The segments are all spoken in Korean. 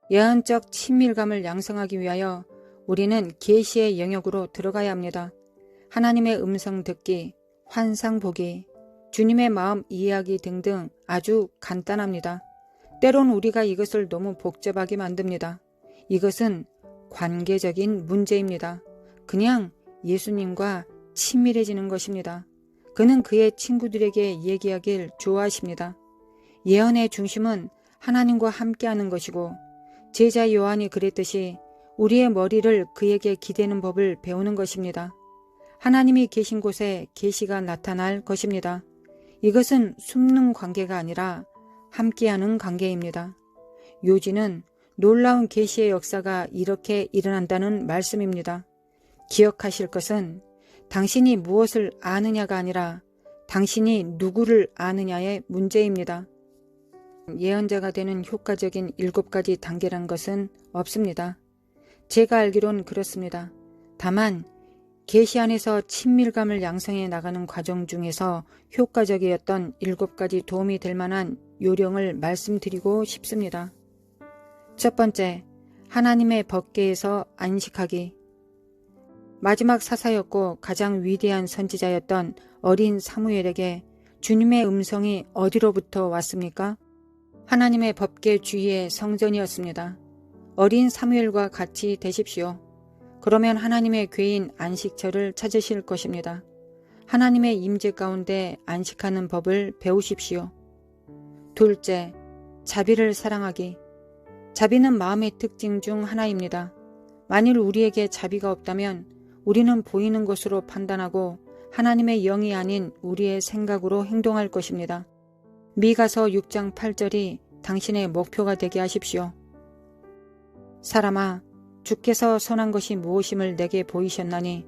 예언적 친밀감을 양성하기 위하여 우리는 계시의 영역으로 들어가야 합니다. 하나님의 음성 듣기, 환상 보기, 주님의 마음 이해하기 등등 아주 간단합니다. 때론 우리가 이것을 너무 복잡하게 만듭니다. 이것은 관계적인 문제입니다. 그냥 예수님과 친밀해지는 것입니다. 그는 그의 친구들에게 얘기하길 좋아하십니다. 예언의 중심은 하나님과 함께하는 것이고 제자 요한이 그랬듯이 우리의 머리를 그에게 기대는 법을 배우는 것입니다. 하나님이 계신 곳에 계시가 나타날 것입니다. 이것은 숨는 관계가 아니라 함께하는 관계입니다. 요지는 놀라운 계시의 역사가 이렇게 일어난다는 말씀입니다. 기억하실 것은 당신이 무엇을 아느냐가 아니라 당신이 누구를 아느냐의 문제입니다. 예언자가 되는 효과적인 7가지 단계란 것은 없습니다. 제가 알기론 그렇습니다. 다만 계시 안에서 친밀감을 양성해 나가는 과정 중에서 효과적이었던 7가지 도움이 될 만한 요령을 말씀드리고 싶습니다. 첫 번째, 하나님의 법궤에서 안식하기. 마지막 사사였고 가장 위대한 선지자였던 어린 사무엘에게 주님의 음성이 어디로부터 왔습니까? 하나님의 법궤 주위의 성전이었습니다. 어린 사무엘과 같이 되십시오. 그러면 하나님의 궤인 안식처를 찾으실 것입니다. 하나님의 임재 가운데 안식하는 법을 배우십시오. 둘째, 자비를 사랑하기. 자비는 마음의 특징 중 하나입니다. 만일 우리에게 자비가 없다면 우리는 보이는 것으로 판단하고 하나님의 영이 아닌 우리의 생각으로 행동할 것입니다. 미가서 6장 8절이 당신의 목표가 되게 하십시오. 사람아, 주께서 선한 것이 무엇임을 내게 보이셨나니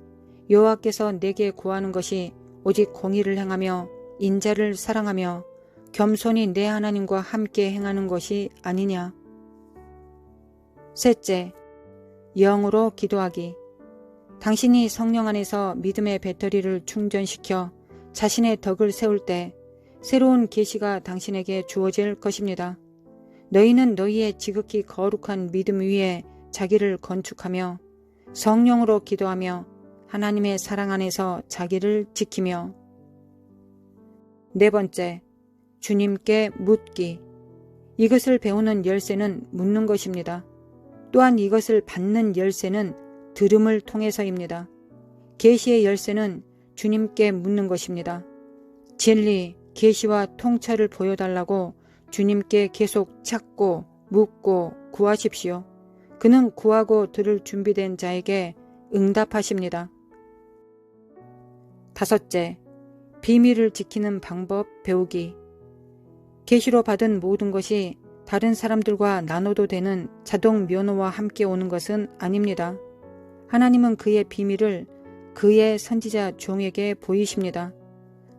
여호와께서 내게 구하는 것이 오직 공의를 행하며 인자를 사랑하며 겸손히 내 하나님과 함께 행하는 것이 아니냐. 셋째, 영으로 기도하기. 당신이 성령 안에서 믿음의 배터리를 충전시켜 자신의 덕을 세울 때 새로운 계시가 당신에게 주어질 것입니다. 너희는 너희의 지극히 거룩한 믿음 위에 자기를 건축하며 성령으로 기도하며 하나님의 사랑 안에서 자기를 지키며. 네 번째, 주님께 묻기. 이것을 배우는 열쇠는 묻는 것입니다. 또한 이것을 받는 열쇠는 들음을 통해서입니다. 계시의 열쇠는 주님께 묻는 것입니다. 진리, 계시와 통찰을 보여달라고 주님께 계속 찾고 묻고 구하십시오. 그는 구하고 들을 준비된 자에게 응답하십니다. 다섯째, 비밀을 지키는 방법 배우기. 계시로 받은 모든 것이 다른 사람들과 나눠도 되는 자동 면허와 함께 오는 것은 아닙니다. 하나님은 그의 비밀을 그의 선지자 종에게 보이십니다.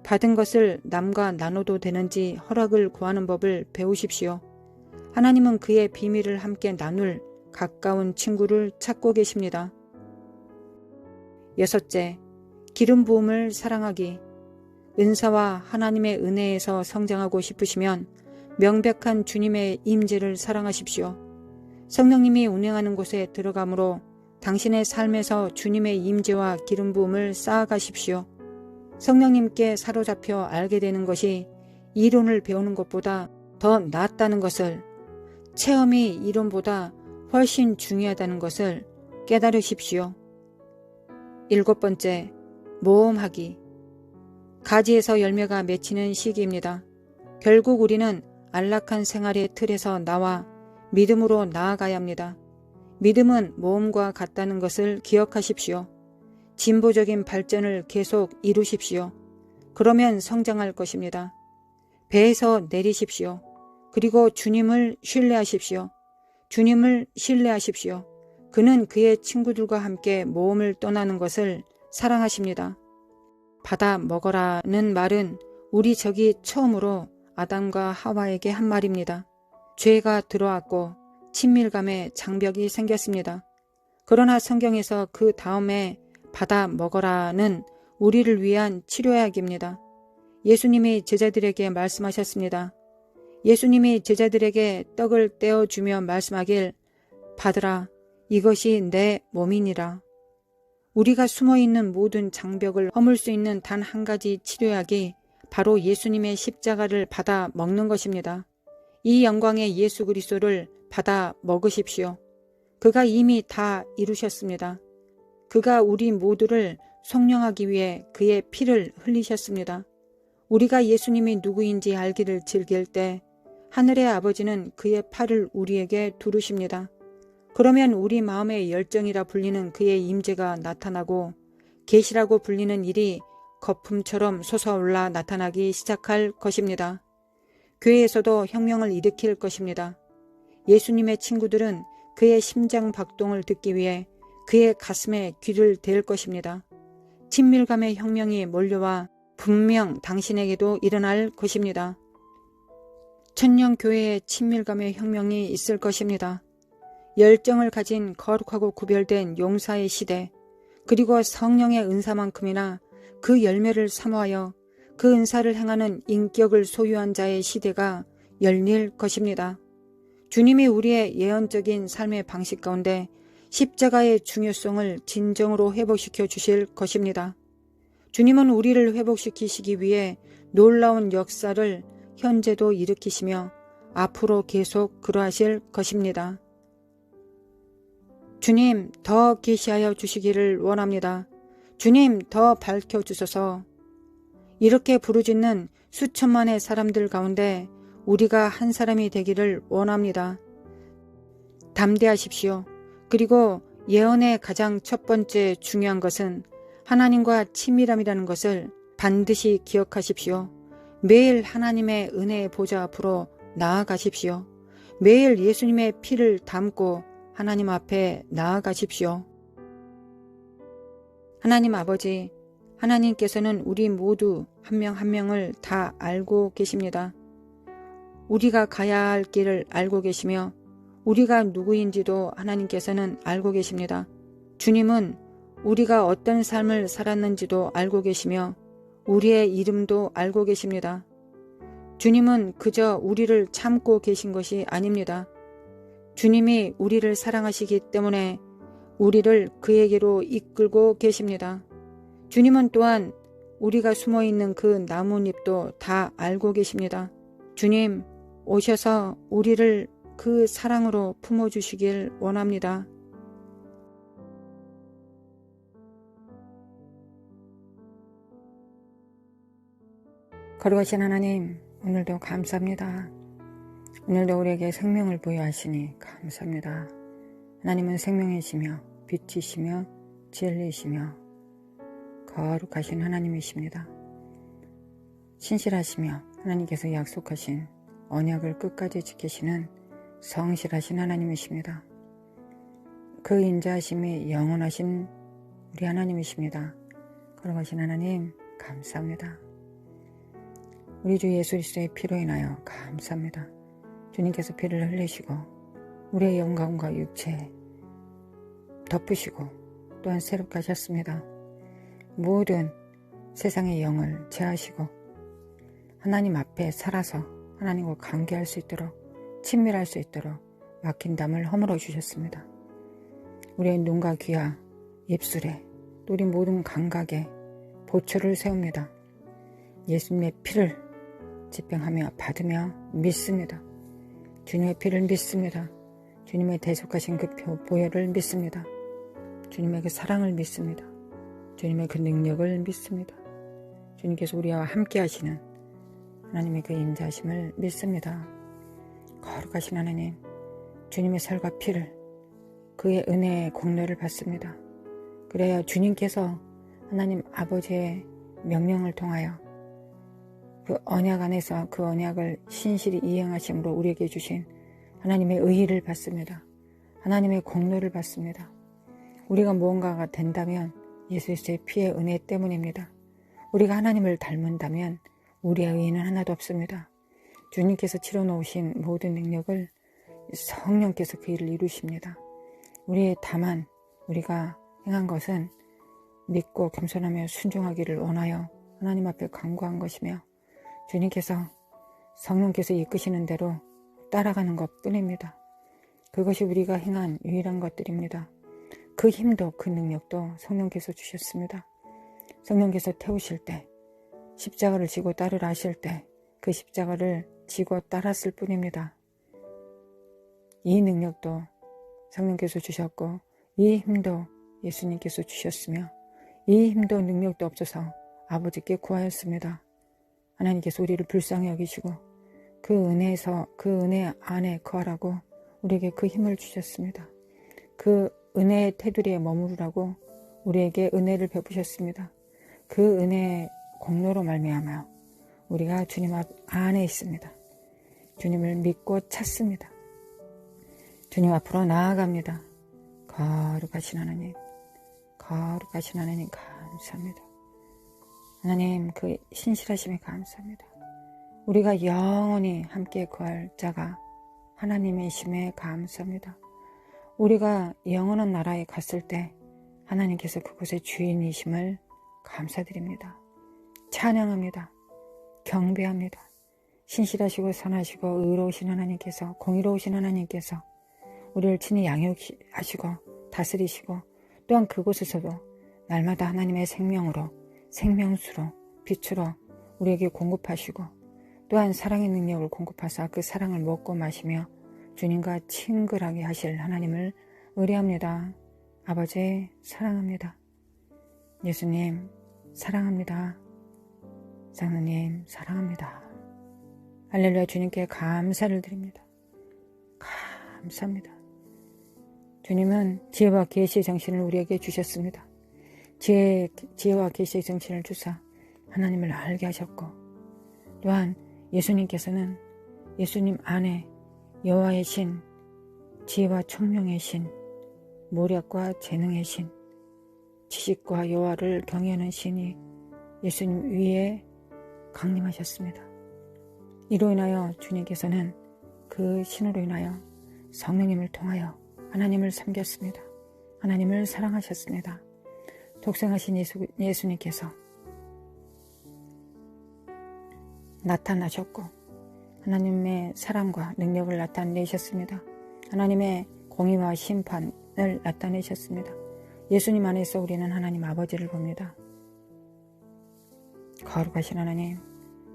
받은 것을 남과 나눠도 되는지 허락을 구하는 법을 배우십시오. 하나님은 그의 비밀을 함께 나눌 가까운 친구를 찾고 계십니다. 여섯째, 기름 부음을 사랑하기. 은사와 하나님의 은혜에서 성장하고 싶으시면 명백한 주님의 임재를 사랑하십시오. 성령님이 운행하는 곳에 들어가므로 당신의 삶에서 주님의 임재와 기름 부음을 쌓아가십시오. 성령님께 사로잡혀 알게 되는 것이 이론을 배우는 것보다 더 낫다는 것을, 체험이 이론보다 훨씬 중요하다는 것을 깨달으십시오. 7번째, 모험하기. 가지에서 열매가 맺히는 시기입니다. 결국 우리는 안락한 생활의 틀에서 나와 믿음으로 나아가야 합니다. 믿음은 모험과 같다는 것을 기억하십시오. 진보적인 발전을 계속 이루십시오. 그러면 성장할 것입니다. 배에서 내리십시오. 그리고 주님을 신뢰하십시오. 주님을 신뢰하십시오. 그는 그의 친구들과 함께 모험을 떠나는 것을 사랑하십니다. 받아 먹어라는 말은 우리 적이 처음으로 아담과 하와에게 한 말입니다. 죄가 들어왔고 친밀감의 장벽이 생겼습니다. 그러나 성경에서 그 다음에 받아 먹어라는 우리를 위한 치료약입니다. 예수님이 제자들에게 말씀하셨습니다. 예수님이 제자들에게 떡을 떼어주며 말씀하길 받으라 이것이 내 몸이니라. 우리가 숨어있는 모든 장벽을 허물 수 있는 단 한 가지 치료약이 바로 예수님의 십자가를 받아 먹는 것입니다. 이 영광의 예수 그리스도를 받아 먹으십시오. 그가 이미 다 이루셨습니다. 그가 우리 모두를 속량하기 위해 그의 피를 흘리셨습니다. 우리가 예수님이 누구인지 알기를 즐길 때 하늘의 아버지는 그의 팔을 우리에게 두르십니다. 그러면 우리 마음의 열정이라 불리는 그의 임재가 나타나고 계시라고 불리는 일이 거품처럼 솟아올라 나타나기 시작할 것입니다. 교회에서도 혁명을 일으킬 것입니다. 예수님의 친구들은 그의 심장 박동을 듣기 위해 그의 가슴에 귀를 댈 것입니다. 친밀감의 혁명이 몰려와 분명 당신에게도 일어날 것입니다. 천년교회의 친밀감의 혁명이 있을 것입니다. 열정을 가진 거룩하고 구별된 용사의 시대, 그리고 성령의 은사만큼이나 그 열매를 사모하여 그 은사를 행하는 인격을 소유한 자의 시대가 열릴 것입니다. 주님이 우리의 예언적인 삶의 방식 가운데 십자가의 중요성을 진정으로 회복시켜 주실 것입니다. 주님은 우리를 회복시키시기 위해 놀라운 역사를 현재도 일으키시며 앞으로 계속 그러하실 것입니다. 주님 더 계시하여 주시기를 원합니다. 주님 더 밝혀주소서. 이렇게 부르짖는 수천만의 사람들 가운데 우리가 한 사람이 되기를 원합니다. 담대하십시오. 그리고 예언의 가장 첫 번째 중요한 것은 하나님과 친밀함이라는 것을 반드시 기억하십시오. 매일 하나님의 은혜의 보좌 앞으로 나아가십시오. 매일 예수님의 피를 담고 하나님 앞에 나아가십시오. 하나님 아버지, 하나님께서는 우리 모두 한 명 한 명을 다 알고 계십니다. 우리가 가야 할 길을 알고 계시며 우리가 누구인지도 하나님께서는 알고 계십니다. 주님은 우리가 어떤 삶을 살았는지도 알고 계시며 우리의 이름도 알고 계십니다. 주님은 그저 우리를 참고 계신 것이 아닙니다. 주님이 우리를 사랑하시기 때문에 우리를 그에게로 이끌고 계십니다. 주님은 또한 우리가 숨어있는 그 나뭇잎도 다 알고 계십니다. 주님, 오셔서 우리를 그 사랑으로 품어주시길 원합니다. 거룩하신 하나님, 오늘도 감사합니다. 오늘도 우리에게 생명을 부여하시니 감사합니다. 하나님은 생명이시며 빛이시며 진리이시며 거룩하신 하나님이십니다. 신실하시며 하나님께서 약속하신 언약을 끝까지 지키시는 성실하신 하나님이십니다. 그 인자하심이 영원하신 우리 하나님이십니다. 거룩하신 하나님 감사합니다. 우리 주 예수 그리스도의 피로 인하여 감사합니다. 주님께서 피를 흘리시고 우리의 영광과 육체 덮으시고 또한 새롭게 하셨습니다. 모든 세상의 영을 제하시고 하나님 앞에 살아서 하나님과 관계할 수 있도록 친밀할 수 있도록 막힌 담을 허물어 주셨습니다. 우리의 눈과 귀와 입술에 또 우리 모든 감각에 보초를 세웁니다. 예수님의 피를 집행하며 받으며 믿습니다. 주님의 피를 믿습니다. 주님의 대속하신 그 보혈을 믿습니다. 주님의 그 사랑을 믿습니다. 주님의 그 능력을 믿습니다. 주님께서 우리와 함께 하시는 하나님의 그 인자하심을 믿습니다. 거룩하신 하나님, 주님의 살과 피를 그의 은혜의 공로를 받습니다. 그래야 주님께서 하나님 아버지의 명령을 통하여 그 언약 안에서 그 언약을 신실히 이행하심으로 우리에게 주신 하나님의 의의를 받습니다. 하나님의 공로를 받습니다. 우리가 무언가가 된다면 예수 그리스도의 피의 은혜 때문입니다. 우리가 하나님을 닮은다면 우리의 의의는 하나도 없습니다. 주님께서 치러놓으신 모든 능력을 성령께서 그 일을 이루십니다. 우리의 다만 우리가 행한 것은 믿고 겸손하며 순종하기를 원하여 하나님 앞에 간구한 것이며 주님께서 성령께서 이끄시는 대로 따라가는 것 뿐입니다. 그것이 우리가 행한 유일한 것들입니다. 그 힘도 그 능력도 성령께서 주셨습니다. 성령께서 태우실 때, 십자가를 지고 따르라 하실 때 그 십자가를 지고 따랐을 뿐입니다. 이 능력도 성령께서 주셨고 이 힘도 예수님께서 주셨으며 이 힘도 능력도 없어서 아버지께 구하였습니다. 하나님께서 우리를 불쌍히 여기시고 그 은혜에서 그 은혜 안에 거하라고 우리에게 그 힘을 주셨습니다. 그 은혜의 테두리에 머무르라고 우리에게 은혜를 베푸셨습니다. 그 은혜의 공로로 말미암아 우리가 주님 안에 있습니다. 주님을 믿고 찾습니다. 주님 앞으로 나아갑니다. 거룩하신 하나님, 거룩하신 하나님 감사합니다. 하나님 그 신실하심에 감사합니다. 우리가 영원히 함께 거할 자가 하나님이심에 감사합니다. 우리가 영원한 나라에 갔을 때 하나님께서 그곳의 주인이심을 감사드립니다. 찬양합니다. 경배합니다. 신실하시고 선하시고 의로우신 하나님께서, 공의로우신 하나님께서 우리를 친히 양육하시고 다스리시고 또한 그곳에서도 날마다 하나님의 생명으로, 생명수로, 빛으로 우리에게 공급하시고 또한 사랑의 능력을 공급하사 그 사랑을 먹고 마시며 주님과 친근하게 하실 하나님을 의뢰합니다. 아버지 사랑합니다. 예수님 사랑합니다. 장로님 사랑합니다. 할렐루야. 주님께 감사를 드립니다. 감사합니다. 주님은 지혜와 계시의 정신을 우리에게 주셨습니다. 지혜와 계시의 정신을 주사 하나님을 알게 하셨고 또한 예수님께서는 예수님 안에 여호와의 신, 지혜와 총명의 신, 모략과 재능의 신, 지식과 여호와를 경외하는 신이 예수님 위에 강림하셨습니다. 이로 인하여 주님께서는 그 신으로 인하여 성령님을 통하여 하나님을 섬겼습니다. 하나님을 사랑하셨습니다. 독생하신 예수님께서 나타나셨고 하나님의 사랑과 능력을 나타내셨습니다. 하나님의 공의와 심판을 나타내셨습니다. 예수님 안에서 우리는 하나님 아버지를 봅니다. 거룩하신 하나님,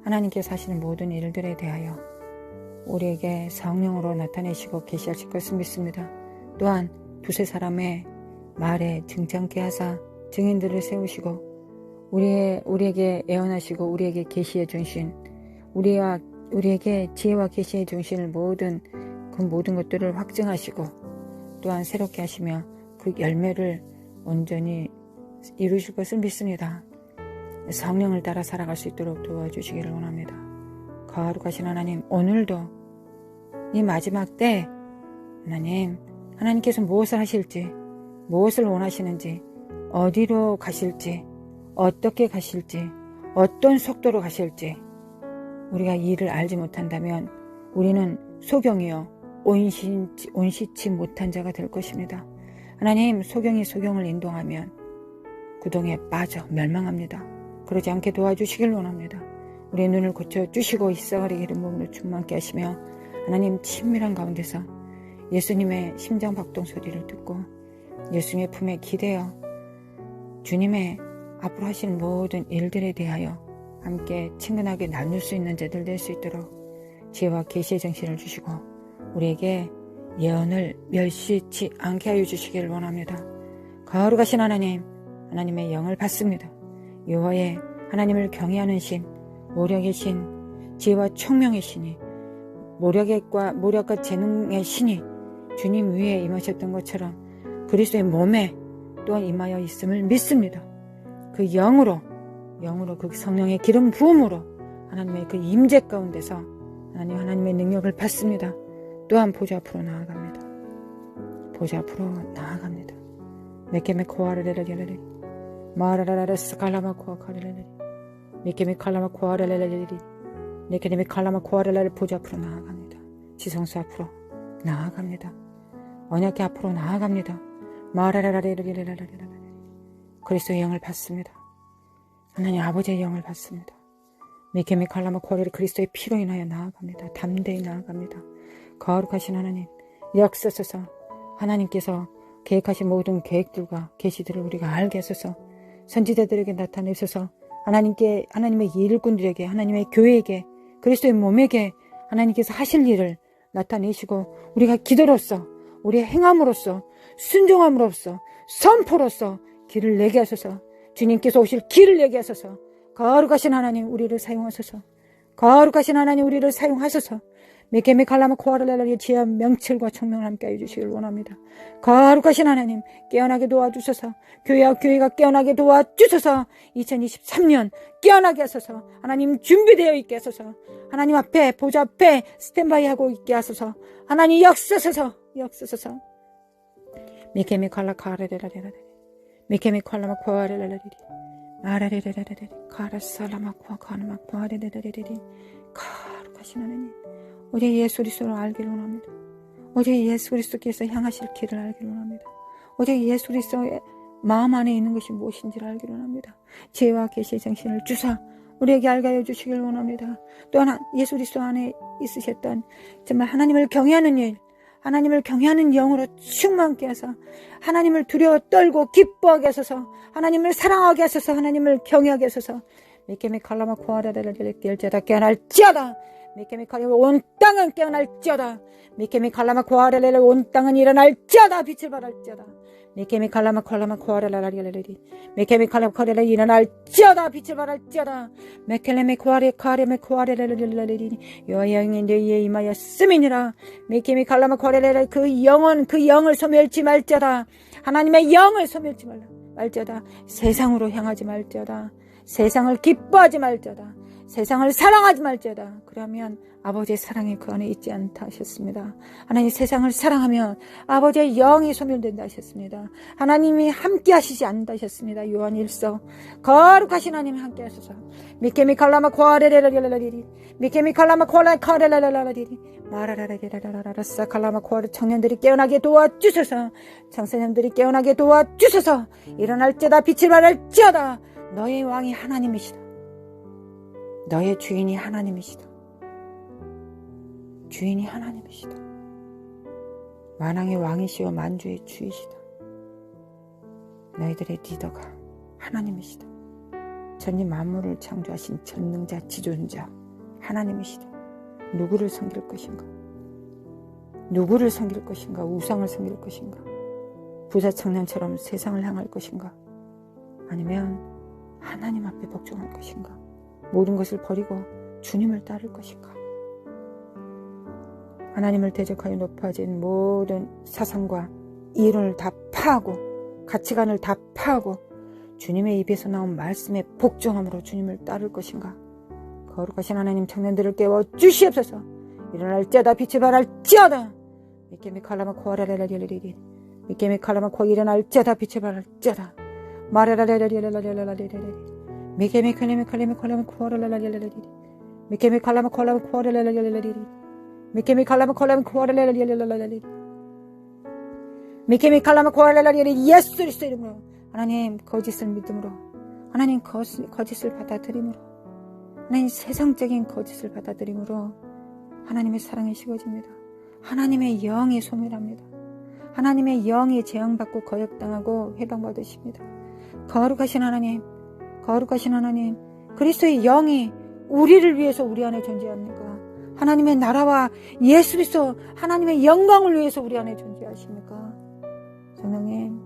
하나님께서 하시는 모든 일들에 대하여 우리에게 성령으로 나타내시고 계시하실 것을 믿습니다. 또한 두세 사람의 말에 증정케 하사 증인들을 세우시고 우리에게 예언하시고 우리에게 계시해 주신 우리에게 지혜와 계시해 주신 모든 것들을 확증하시고 또한 새롭게 하시며 그 열매를 온전히 이루실 것을 믿습니다. 성령을 따라 살아갈 수 있도록 도와주시기를 원합니다. 거룩하신 하나님, 오늘도 이 마지막 때 하나님께서 무엇을 하실지, 무엇을 원하시는지, 어디로 가실지, 어떻게 가실지, 어떤 속도로 가실지 우리가 이 일을 알지 못한다면 우리는 소경이요 온시치 못한 자가 될 것입니다. 하나님, 소경이 소경을 인도하면 구덩이에 빠져 멸망합니다. 그러지 않게 도와주시길 원합니다. 우리의 눈을 고쳐주시고 이사가리 기름 부음으로 충만케 하시며 하나님 친밀한 가운데서 예수님의 심장박동 소리를 듣고 예수님의 품에 기대어 주님의 앞으로 하실 모든 일들에 대하여 함께 친근하게 나눌 수 있는 자들 될 수 있도록 지혜와 계시의 정신을 주시고 우리에게 예언을 멸시치 않게 하여 주시기를 원합니다. 거룩하신 하나님, 하나님의 영을 받습니다. 여호와의 하나님을 경외하는 신, 모력의 신, 지혜와 총명의 신이 모력과 재능의 신이 주님 위에 임하셨던 것처럼 그리스도의 몸에 또한 임하여 있음을 믿습니다. 그 영으로 그 성령의 기름 부음으로 하나님의 그 임재 가운데서 하나님의 능력을 받습니다. 또한 보좌 앞으로 나아갑니다. 보좌 앞으로 나아갑니다. 메케메 코아르레레레레 마라라라레스 칼라마 코아카레레레 메케메 칼라마 코아레레레레 메케메 칼라마 코아레레레 보좌 앞으로 나아갑니다. 지성소 앞으로 나아갑니다. 언약궤 앞으로 나아갑니다. 그리스도의 영을 받습니다. 하나님 아버지의 영을 받습니다. 미케미 칼라마 코레리 그리스도의 피로 인하여 나아갑니다. 담대히 나아갑니다. 거룩하신 하나님 역사소서. 하나님께서 계획하신 모든 계획들과 계시들을 우리가 알게 하소서. 선지자들에게 나타내소서. 하나님의 일꾼들에게, 하나님의 교회에게, 그리스도의 몸에게 하나님께서 하실 일을 나타내시고 우리가 기도로서, 우리의 행함으로써, 순종함으로써, 선포로써 길을 내게 하소서. 주님께서 오실 길을 내게 하소서. 거룩하신 하나님 우리를 사용하소서. 거룩하신 하나님 우리를 사용하소서. 미케미 칼라마 코아르레라의 지혜와 명철과 총명을 함께 해주시길 원합니다. 거룩하신 하나님 깨어나게 도와주소서. 교회와 교회가 깨어나게 도와주소서. 2023년 깨어나게 하소서. 하나님 준비되어 있게 하소서. 하나님 앞에 보좌 앞에 스탠바이 하고 있게 하소서. 하나님 역사소서. 미케미 칼라 카레레라레라 미케미 칼라마 코아르레라레리 아라레레레레레 카라살라마 코아카나마 코아레레레레리 거룩하신 하나님 우리 예수 그리스도를 알기를 원합니다. 오직 예수 그리스도께서 향하실 길을 알기를 원합니다. 오직 예수 그리스도의 마음 안에 있는 것이 무엇인지를 알기를 원합니다. 지혜와 계시의 정신을 주사 우리에게 알게 하여 주시길 원합니다. 또 하나 예수 그리스도 안에 있으셨던 정말 하나님을 경외하는 일, 하나님을 경외하는 영으로 충만케 하소서. 하나님을 두려워 떨고 기뻐하게 하소서. 하나님을 사랑하게 하소서. 하나님을 경외하게 하소서. 미케미 칼라마 코아라레레레 결제다 깨어날지어다. 미케미 칼라마 온 땅은 깨어날지어다. 미케미 칼라마 코아레레레 온 땅은 일어날지어다. 빛을 발할지어다. 미케미 칼라마 코아레레레레 미케미 칼라마 코아레레레 일어날지어다. 빛을 발할지어다. 미켈레메 코아레레레레 여호와의 영이 너희에 임하였음이니라. 미케미 칼라마 코아레레레 그 영을 소멸치 말지어다. 하나님의 영을 소멸치 말지어다. 세상으로 향하지 말지어다. 세상을 기뻐하지 말지어다. 세상을 사랑하지 말지어다. 그러면 아버지의 사랑이 그 안에 있지 않다 하셨습니다. 하나님 세상을 사랑하면 아버지의 영이 소멸된다 하셨습니다. 하나님이 함께 하시지 않는다 하셨습니다. 요한 1서 거룩하신 하나님 함께 하소서. 미케미 칼라마 코아레레레레레리 미케미 칼라마 코아레레레레레리 마라라라라라라라사 칼라마 코아레 청년들이 깨어나게 도와주소서. 청소년들이 깨어나게 도와주소서. 일어날지어다. 빛을 발할지어다. 너의 왕이 하나님이시다. 너의 주인이 하나님이시다. 주인이 하나님이시다. 만왕의 왕이시오 만주의 주이시다. 너희들의 리더가 하나님이시다. 전이 만물을 창조하신 전능자 지존자 하나님이시다. 누구를 섬길 것인가? 누구를 섬길 것인가? 우상을 섬길 것인가? 부자 청년처럼 세상을 향할 것인가? 아니면 하나님 앞에 복종할 것인가? 모든 것을 버리고 주님을 따를 것인가? 하나님을 대적하여 높아진 모든 사상과 이론을 다 파하고 가치관을 다 파하고 주님의 입에서 나온 말씀에 복종함으로 주님을 따를 것인가? 거룩하신 하나님 청년들을 깨워 주시옵소서. 일어날지어다. 빛이 발할지어다. 미케미 칼라마 코아라레라리리리 미케미 칼라마 코 일어날지어다. 빛이 발할지어다. 마라라레라리라라리라리리 미케미 칼라마 코아라레라리리리 미케미 칼라마 코아라레라리리리 미케미 칼라마 코아라레라리리리 미케미 칼라마 코아라레라리리 예수 그리스도 이름으로 하나님 거짓을 믿음으로 하나님 거짓을 받아들임으로 하나님 세상적인 거짓을 받아들임으로 하나님의 사랑이 식어집니다. 하나님의 영이 소멸합니다. 하나님의 영이 재앙받고 거역당하고 해방받으십니다. 거룩하신 하나님 그리스도의 영이 우리를 위해서 우리 안에 존재합니까? 하나님의 나라와 예수 그리스도 하나님의 영광을 위해서 우리 안에 존재하십니까? 성령님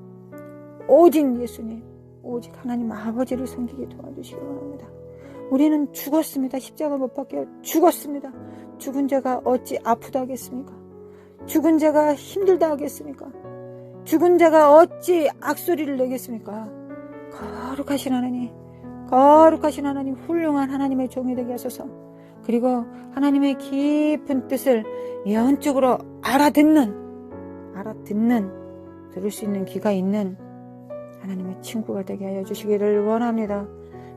오직 예수님 오직 하나님 아버지를 섬기게 도와주시기 바랍니다. 우리는 죽었습니다. 십자가 못 박혀 죽었습니다. 죽은 자가 어찌 아프다 하겠습니까? 죽은 자가 힘들다 하겠습니까? 죽은 자가 어찌 악소리를 내겠습니까? 거룩하신 하나님 훌륭한 하나님의 종이 되게 하소서. 그리고 하나님의 깊은 뜻을 영적으로 알아듣는 들을 수 있는 귀가 있는 하나님의 친구가 되게 하여 주시기를 원합니다.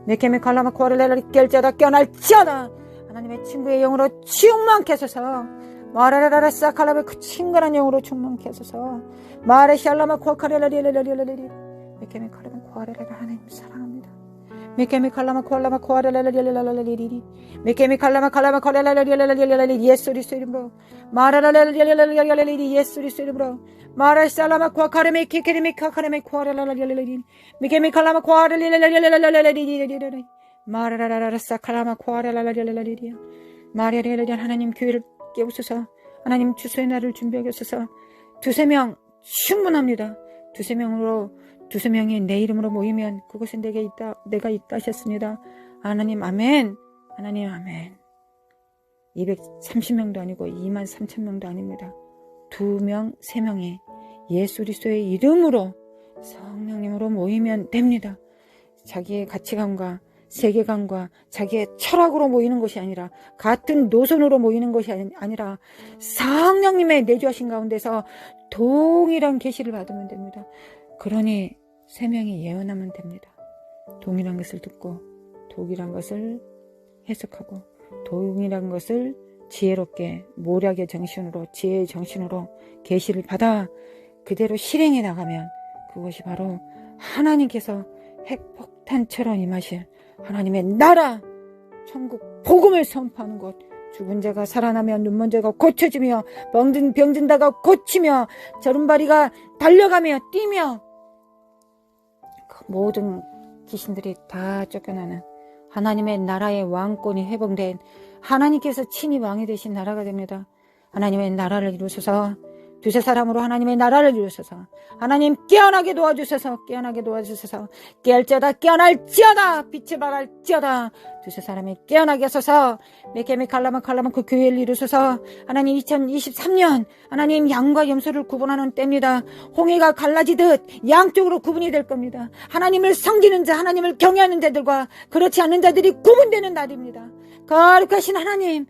메케메 칼라마 코아레레라 결자다 깨어날지어다. 하나님의 친구의 영으로 충만케 하소서. 마라라라 사칼라베 그 친근한 영으로 충만케 하소서. 마레샬라마 코아카레라리라리라리라리 메케메 칼라마 코아레라라 하나님 사랑합니다. 메케메 칼라마 코알라마 코아레라리라리라리라리 메케메 칼라마 칼라마 코아레라리라리라리라리 예수 그리스도 이름으로 마라라라리라리라리라리 예수 그리스도 이름으로 마라샬라마 코아카레메 케케레메 카카레메 코아레라리라리라리 메케메 칼라마 코아레라리라리라리라리 마라라라라 사칼라마 코아레라리라리라리 마리아리라리 하나님 교회를 깨우소서. 하나님 주소의 날을 준비하게 하소서. 두세 명 충분합니다. 두세 명이 내 이름으로 모이면 그곳에 내가 있다 하셨습니다. 하나님 아멘. 하나님 아멘. 230명도 아니고 23,000명도 아닙니다. 2명, 3명이 예수 그리스도의 이름으로 성령님으로 모이면 됩니다. 자기의 가치관과 세계관과 자기의 철학으로 모이는 것이 아니라 같은 노선으로 모이는 것이 아니라 성령님의 내주하신 가운데서 동일한 계시를 받으면 됩니다. 그러니 3명이 예언하면 됩니다. 동일한 것을 듣고 동일한 것을 해석하고 동일한 것을 지혜롭게 모략의 정신으로 지혜의 정신으로 계시를 받아 그대로 실행해 나가면 그것이 바로 하나님께서 핵폭탄처럼 임하실 하나님의 나라 천국 복음을 선포하는 곳. 죽은 자가 살아나며 눈먼 자가 고쳐지며 병든 자가 고치며 저른바리가 달려가며 뛰며 그 모든 귀신들이 다 쫓겨나는 하나님의 나라의 왕권이 회복된 하나님께서 친히 왕이 되신 나라가 됩니다. 하나님의 나라를 이루소서. 두세 사람으로 하나님의 나라를 이루소서. 하나님 깨어나게 도와주소서. 깨알지어다 깨어날지어다 빛을 발할지어다. 두세 사람이 깨어나게 하소서. 메케메 칼라마 그 교회를 이루소서. 하나님 2023년 하나님 양과 염소를 구분하는 때입니다. 홍해가 갈라지듯 양쪽으로 구분이 될 겁니다. 하나님을 섬기는 자, 하나님을 경외하는 자들과 그렇지 않는 자들이 구분되는 날입니다. 거룩하신 하나님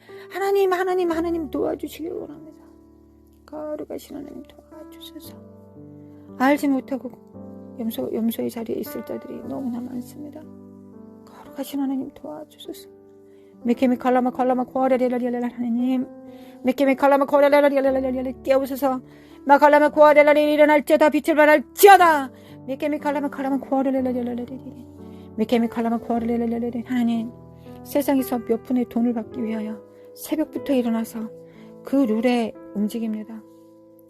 도와주시길 원합니다. 거룩하신 하나님 도와주셔서. 알지 못하고 염소의 자리에 있을 자들이 너무나 많습니다. 거룩하신 하나님 도와주셔서. 메케미 칼라마 코아레레라리라리 하나님 메케미 칼라마 코아레레라리라리 깨우셔서. 마칼라마 코아레라리 일어날지어다 빛을 발할지어다. 메케미 칼라마 코아레레라리라리 메케미 칼라마 코아레레라리 하나님 세상에서 몇 푼의 돈을 받기 위하여 새벽부터 일어나서 그 룰에 움직입니다.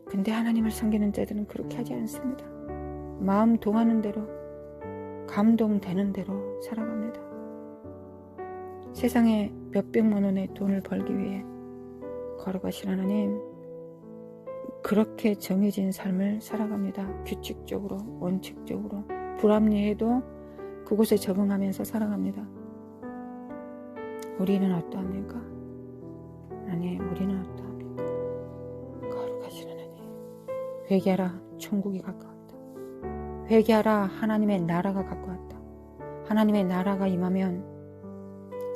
근데 하나님을 섬기는 자들은 그렇게 하지 않습니다. 마음 동하는 대로 감동되는 대로 살아갑니다. 세상에 몇백만 원의 돈을 벌기 위해 걸어가신 하나님 그렇게 정해진 삶을 살아갑니다. 규칙적으로 원칙적으로 불합리해도 그곳에 적응하면서 살아갑니다. 우리는 어떠합니까? 하나님 우리는 어떠합니까? 거룩하신 하나님 회개하라 천국이 가까웠다. 회개하라 하나님의 나라가 가까웠다. 하나님의 나라가 임하면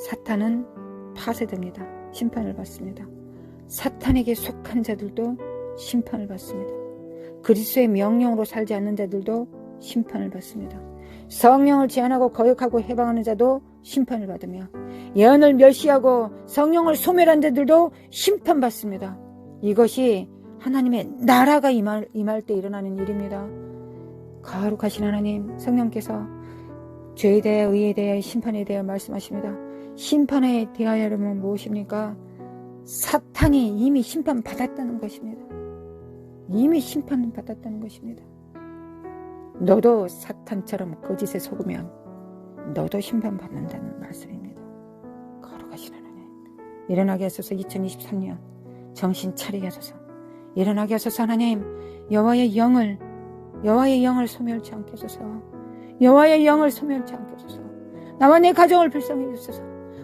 사탄은 파쇄됩니다. 심판을 받습니다. 사탄에게 속한 자들도 심판을 받습니다. 그리스도의 명령으로 살지 않는 자들도 심판을 받습니다. 성령을 제한하고 거역하고 해방하는 자도 심판을 받으며 예언을 멸시하고 성령을 소멸한 자들도 심판받습니다. 이것이 하나님의 나라가 임할 때 일어나는 일입니다. 거룩하신 하나님 성령께서 죄에 대하여 의에 대하여 심판에 대하여 말씀하십니다. 심판에 대하여는 무엇입니까? 사탄이 이미 심판받았다는 것입니다. 이미 심판받았다는 것입니다. 너도 사탄처럼 거짓에 속으면 너도 심판받는다는 말씀입니다. 거룩하신 하나님 일어나게 하소서. 2023년 정신 차리게 하소서. 일어나게 하소서. 하나님 여호와의 영을 소멸치 않게 하소서. 여호와의 영을 소멸치 않게 하소서. 나와 내 가정을 불쌍히 해주소서.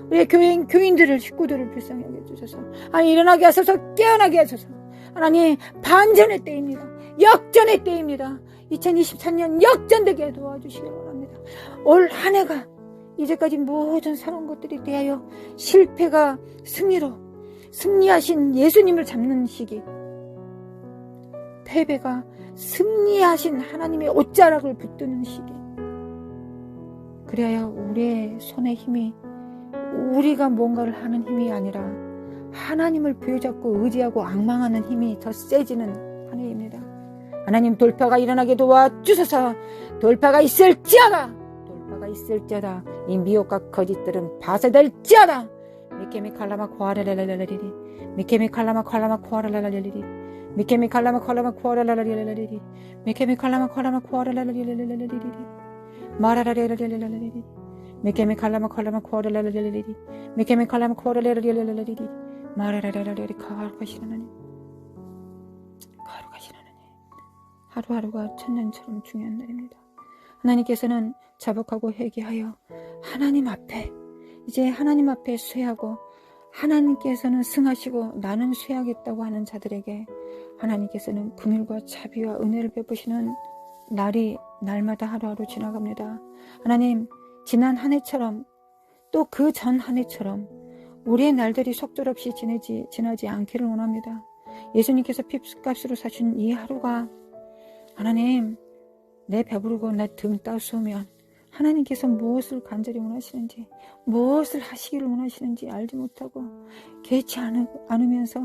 우리의 교인들을 식구들을 불쌍히 해주소서. 하나님 일어나게 하소서. 깨어나게 하소서. 하나님 반전의 때입니다. 역전의 때입니다. 2023년 역전되게 도와주시기 바랍니다. 올 한 해가 이제까지 모든 살아온 것들에 대하여 실패가 승리하신 예수님을 잡는 시기, 패배가 승리하신 하나님의 옷자락을 붙드는 시기, 그래야 우리의 손의 힘이 우리가 뭔가를 하는 힘이 아니라 하나님을 부여잡고 의지하고 앙망하는 힘이 더 세지는 한 해입니다. 하나님 돌파가 일어나게 도와주소서. 돌파가 있을지어다. 돌파가 있을지어다. 이 미혹과 거짓들은 파쇄될지어다. 미케미 칼라마 코아라라라라리리. 미케미 칼라마 칼라마 코아라라라리리. 미케미 칼라마 칼라마 코아라라라리리. 미케미 칼라마 칼라마 코아라라라리리. 마라라라라리리. 미케미 칼라마 칼라마 코아라라라리리. 미케미 칼라마 코아라라라리리. 마라라라라리. 거룩하신 하나님. 거룩하신 하나님. 하루하루가 천년처럼 중요한 날입니다. 하나님께서는 자복하고 회개하여 하나님 앞에 이제 하나님 앞에 쇠하고 하나님께서는 승하시고 나는 쇠하겠다고 하는 자들에게 하나님께서는 긍휼과 자비와 은혜를 베푸시는 날이 날마다 하루하루 지나갑니다. 하나님 지난 한 해처럼 또 그 전 한 해처럼 우리의 날들이 속절없이 지나지 않기를 원합니다. 예수님께서 피값으로 사신 이 하루가 하나님 내 배부르고 내 등 따스우면 하나님께서 무엇을 간절히 원하시는지 무엇을 하시기를 원하시는지 알지 못하고 개의치 않으면서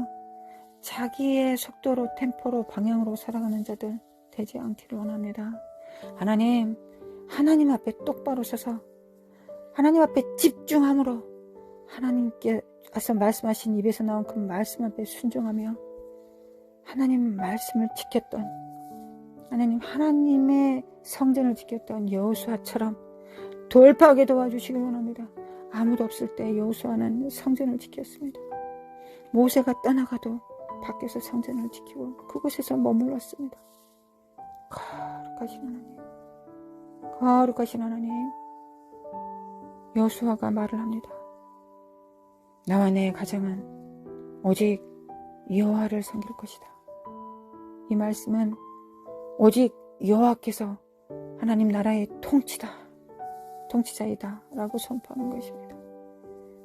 자기의 속도로 템포로 방향으로 살아가는 자들 되지 않기를 원합니다. 하나님 앞에 똑바로 서서 하나님 앞에 집중함으로 하나님께서 말씀하신 입에서 나온 그 말씀 앞에 순종하며 하나님 말씀을 지켰던 하나님의 성전을 지켰던 여호수아처럼 돌파하게 도와주시길 원합니다. 아무도 없을 때 여호수아는 성전을 지켰습니다. 모세가 떠나가도 밖에서 성전을 지키고 그곳에서 머물렀습니다. 거룩하신 하나님, 거룩하신 하나님. 여호수아가 말을 합니다. 나와 내 가정은 오직 여호와를 섬길 것이다. 이 말씀은 오직 여호와께서 하나님 나라의 통치자이다 라고 선포하는 것입니다.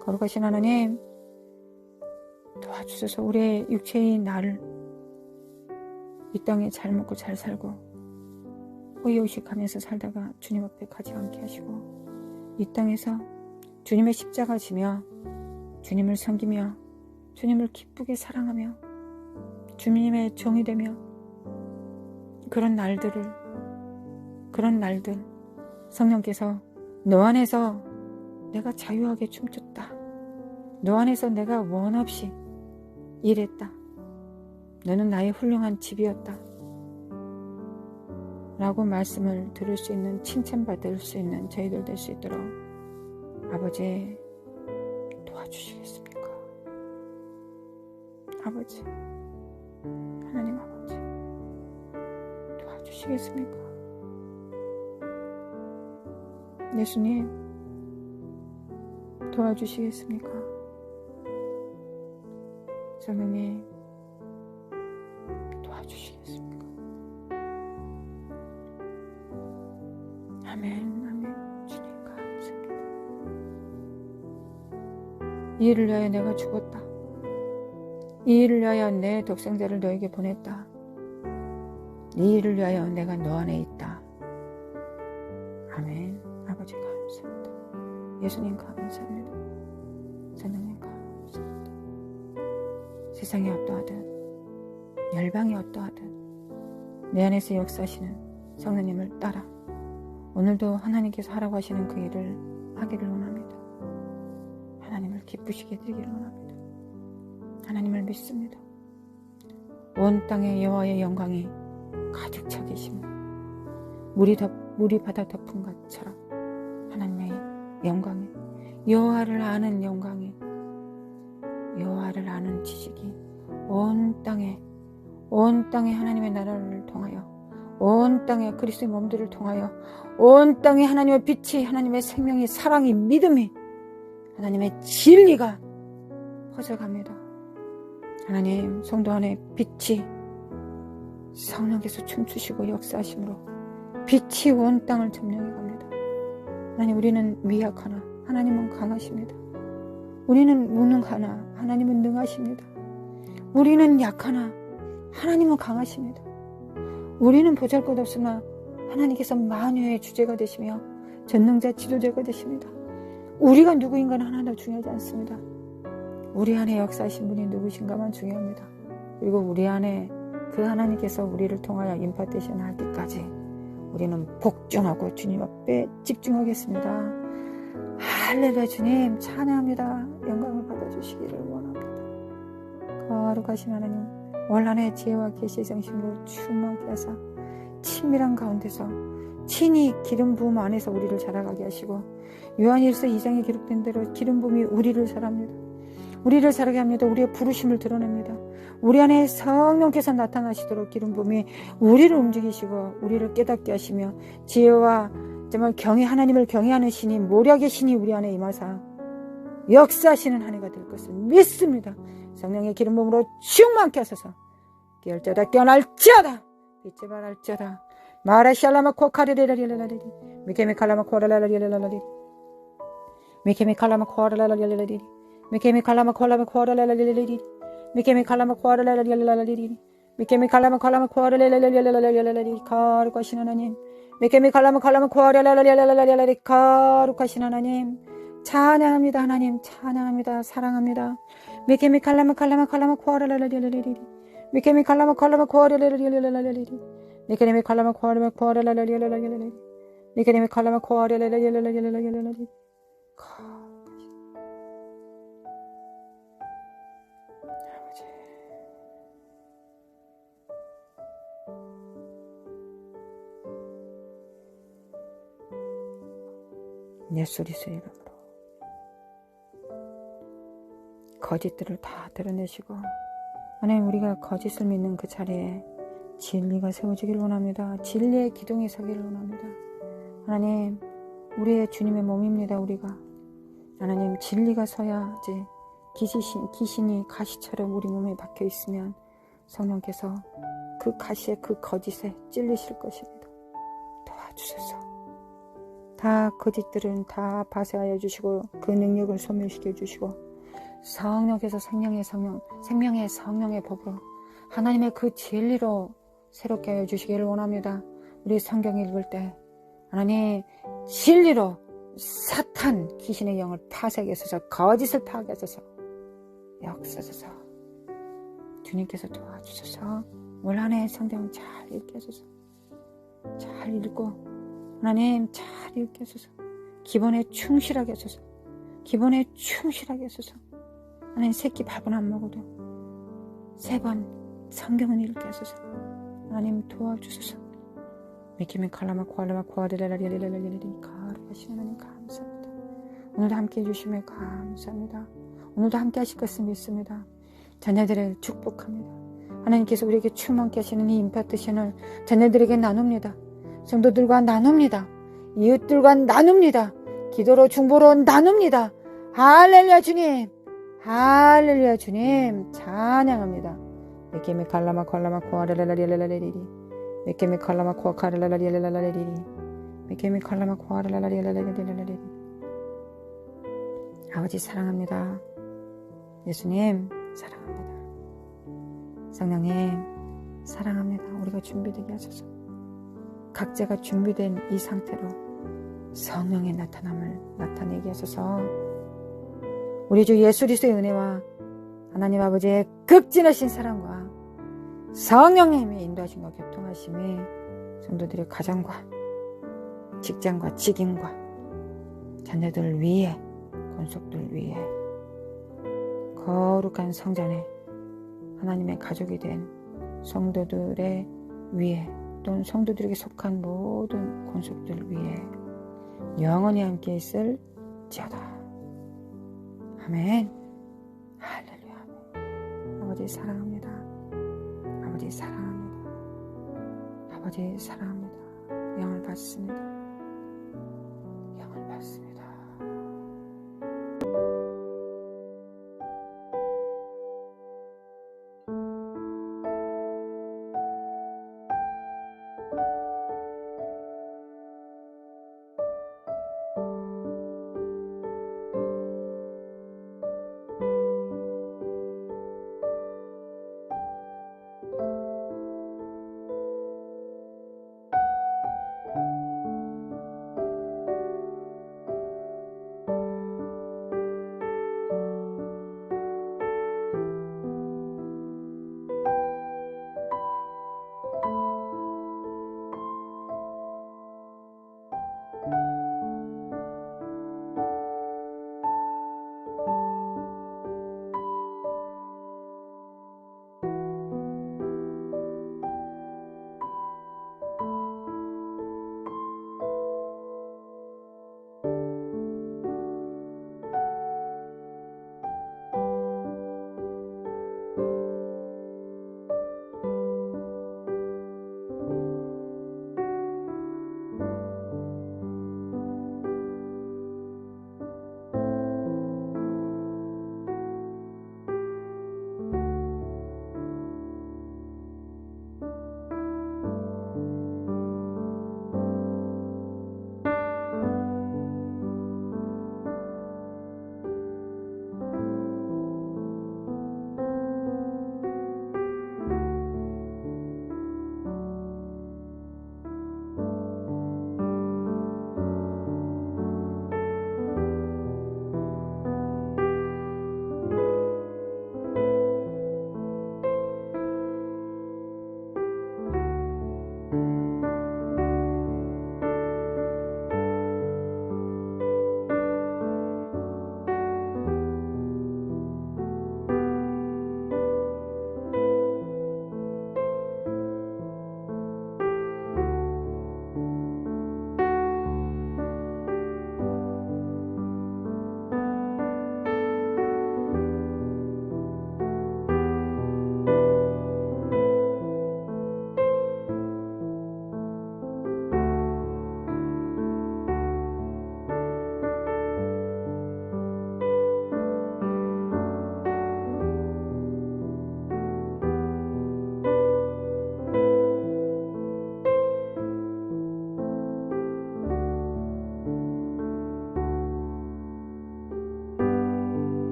거룩하신 하나님 도와주셔서 우리의 육체의 날을 이 땅에 잘 먹고 잘 살고 의욕식하면서 살다가 주님 앞에 가지 않게 하시고 이 땅에서 주님의 십자가 지며 주님을 섬기며 주님을 기쁘게 사랑하며 주님의 종이 되며 그런 날들 성령께서 너 안에서 내가 자유하게 춤췄다. 너 안에서 내가 원 없이 일했다. 너는 나의 훌륭한 집이었다. 라고 말씀을 들을 수 있는 칭찬받을 수 있는 저희들 될 수 있도록 아버지 도와주시겠습니까? 아버지 하나님 아버지 도와주시겠습니까? 예수님 도와주시겠습니까? 성령님 도와주시겠습니까? 아멘 아멘. 주님 감사합니다. 이 일을 위하여 내가 죽었다. 이 일을 위하여 내 독생자를 너에게 보냈다. 이 일을 위하여 내가 너 안에 있다. 아멘. 아버지 감사합니다. 예수님 감사합니다. 성령님 감사합니다. 세상이 어떠하든 열방이 어떠하든 내 안에서 역사하시는 성령님을 따라 오늘도 하나님께서 하라고 하시는 그 일을 하기를 원합니다. 하나님을 기쁘시게 드리기를 원합니다. 하나님을 믿습니다. 온 땅에 여호와의 영광이 가득 차 계십니다. 물이 바다 덮은 것처럼 하나님의 영광이 여호와를 아는 영광이 여호와를 아는 지식이 온 땅에 하나님의 나라를 통하여 온 땅에 그리스도의 몸들을 통하여 온 땅에 하나님의 빛이 하나님의 생명이 사랑이 믿음이 하나님의 진리가 퍼져갑니다. 하나님 성도 안에 빛이 성령께서 춤추시고 역사하심으로 빛이 온 땅을 점령해 갑니다. 하나님 우리는 미약하나 하나님은 강하십니다. 우리는 무능하나 하나님은 능하십니다. 우리는 약하나 하나님은 강하십니다. 우리는 보잘것없으나 하나님께서 만유의 주제가 되시며 전능자 지도자가 되십니다. 우리가 누구인가는 하나도 중요하지 않습니다. 우리 안에 역사하신 분이 누구신가만 중요합니다. 그리고 우리 안에 그 하나님께서 우리를 통하여 임파테이션 할 때까지 우리는 복종하고 주님 앞에 집중하겠습니다. 할렐루야. 주님 찬양합니다. 영광을 받아주시기를 원합니다. 거룩하신 하나님, 올 한 해 지혜와 계시의 정신으로 충만케 하사 친밀한 가운데서 친히 기름 부음 안에서 우리를 자라가게 하시고, 요한일서 2장에 기록된 대로 기름 부음이 우리를 자랍니다. 우리를 자라게 합니다. 우리의 부르심을 드러냅니다. 우리 안에 성령께서 나타나시도록 기름 부음이 우리를 움직이시고 우리를 깨닫게 하시며, 지혜와 정말 하나님을 경외하는 신이, 모략의 신이 우리 안에 임하사 역사하시는 한 해가 될 것을 믿습니다. 성령의 기름 부음으로 충만케 하소서. 깨어날지어다, 깨어날지어다, 빛에 발할지어다. 마라샬라마 코카르레라리라리리 미케미칼라마 코라라리라리라리 미케미칼라마 코라라리라리리 미케미칼라마 콜라마 코라라리라리리 미케미칼라마 코라라리라리리 미케미칼라마 콜라마 코라라리라리라리 거룩하신 하나님, 미케미칼라마 콜라마 코라라리라리라리 거룩하신 하나님 찬양합니다. 하나님 찬양합니다. 사랑합니다. 미케미칼라마 콜라마 코라라리라리리 미케미칼라마 콜라마 코라라리라리리 니케님이 칼라마 코아르마 코아라라라라라라라라 니케님이 칼라마 코아라라라라라라라라라 아버지, 예수 그리스도의 이름으로 거짓들을 다 드러내시고, 하나님 우리가 거짓을 믿는 그 자리에 진리가 세워지기를 원합니다. 진리의 기둥에 서기를 원합니다. 하나님, 우리의 주님의 몸입니다. 우리가 하나님 진리가 서야지. 귀신이 가시처럼 우리 몸에 박혀 있으면 성령께서 그 가시에, 그 거짓에 찔리실 것입니다. 도와주소서. 다 거짓들은 다 파쇄하여 주시고 그 능력을 소멸시켜 주시고, 성령께서 생명의 성령의 법으로 하나님의 그 진리로 새롭게 하여 주시기를 원합니다. 우리 성경 읽을 때 하나님 진리로 사탄 귀신의 영을 파쇄하셔서 거짓을 파괴하셔서 역사하셔서 주님께서 도와주셔서 올 한 해 성경 잘 읽게 하소서. 잘 읽고 하나님 잘 읽게 하소서. 기본에 충실하게 하소서. 기본에 충실하게 하소서. 하나님 새끼 밥은 안 먹어도 3번 성경은 읽게 하소서. 하나님 도와주소서. 미키미 칼라마 코알라마 코아르라라리라리라리라리 거룩하신 하나님 감사합니다. 오늘도 함께 해주시며 감사합니다. 오늘도 함께 하실 것을 믿습니다. 자녀들을 축복합니다. 하나님께서 우리에게 충만케 하시는 이 임파트션을 자녀들에게 나눕니다. 성도들과 나눕니다. 이웃들과 나눕니다. 기도로 중보로 나눕니다. 할렐루야 주님, 할렐루야 주님 찬양합니다. 미케미 칼라마 콜라마 코아르라라리라리라리 미케미 칼라마 코아카르라라리라리라리 미케미 칼라마 코아르라라리라리라리. 아버지 사랑합니다. 예수님 사랑합니다. 성령님 사랑합니다. 우리가 준비되게 하소서. 각자가 준비된 이 상태로 성령의 나타남을 나타내게 하소서. 우리 주 예수 그리스도의 은혜와 하나님 아버지의 극진하신 사랑과 성령님의 인도하심과 교통하심이 성도들의 가정과 직장과 직인과 자녀들 위에, 권속들 위에, 거룩한 성전에 하나님의 가족이 된 성도들의 위에, 또는 성도들에게 속한 모든 권속들 위에 영원히 함께 있을지어다. 아멘. 할렐루야. 아버지 사랑합니다. 아버지 사랑합니다. 아버지 사랑합니다. 영을 받습니다.